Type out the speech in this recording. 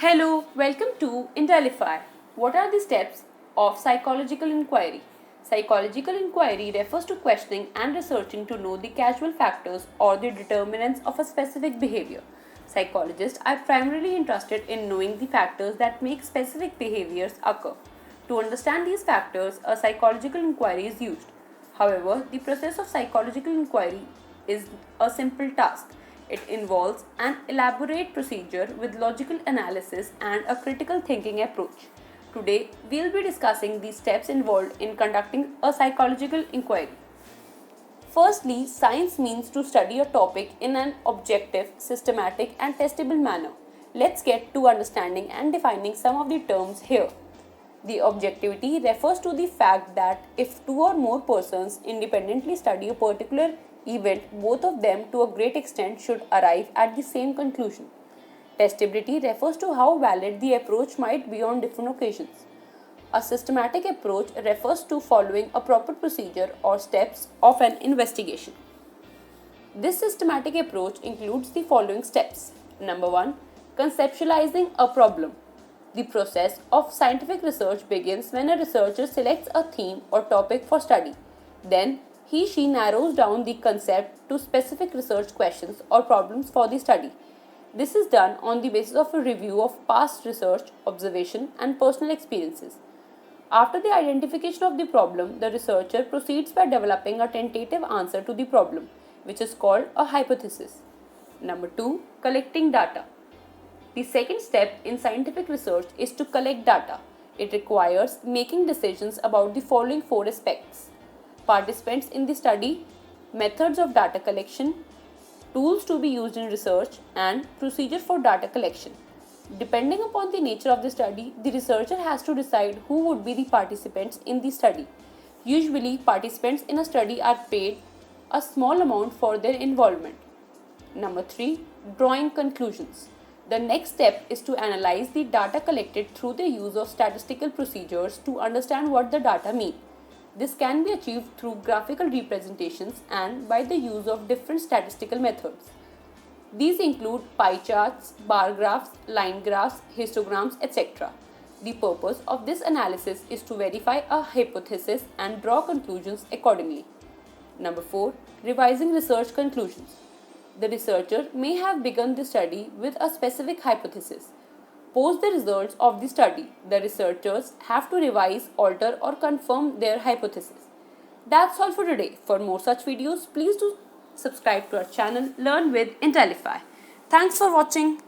Hello, welcome to Intellify. What are the steps of psychological inquiry? Psychological inquiry refers to questioning and researching to know the causal factors or the determinants of a specific behavior. Psychologists are primarily interested in knowing the factors that make specific behaviors occur. To understand these factors, a psychological inquiry is used. However, the process of psychological inquiry is a simple task. It involves an elaborate procedure with logical analysis and a critical thinking approach. Today, we'll be discussing the steps involved in conducting a psychological inquiry. Firstly, science means to study a topic in an objective, systematic, and testable manner. Let's get to understanding and defining some of the terms here. The objectivity refers to the fact that if two or more persons independently study a particular event, both of them to a great extent should arrive at the same conclusion. Testability refers to how valid the approach might be on different occasions. A systematic approach refers to following a proper procedure or steps of an investigation. This systematic approach includes the following steps. Number 1. Conceptualizing a problem. The process of scientific research begins when a researcher selects a theme or topic for study. Then, he/she narrows down the concept to specific research questions or problems for the study. This is done on the basis of a review of past research, observation, and personal experiences. After the identification of the problem, the researcher proceeds by developing a tentative answer to the problem, which is called a hypothesis. Number 2. Collecting data. The second step in scientific research is to collect data. It requires making decisions about the following four aspects: participants in the study, methods of data collection, tools to be used in research, and procedure for data collection. Depending upon the nature of the study, the researcher has to decide who would be the participants in the study. Usually, participants in a study are paid a small amount for their involvement. Number 3. Drawing conclusions. The next step is to analyze the data collected through the use of statistical procedures to understand what the data mean. This can be achieved through graphical representations and by the use of different statistical methods. These include pie charts, bar graphs, line graphs, histograms, etc. The purpose of this analysis is to verify a hypothesis and draw conclusions accordingly. Number 4. Revising research conclusions. The researcher may have begun the study with a specific hypothesis. Post the results of the study, the researchers have to revise, alter, or confirm their hypothesis. That's all for today. For more such videos, please do subscribe to our channel Learn with Intellify. Thanks for watching.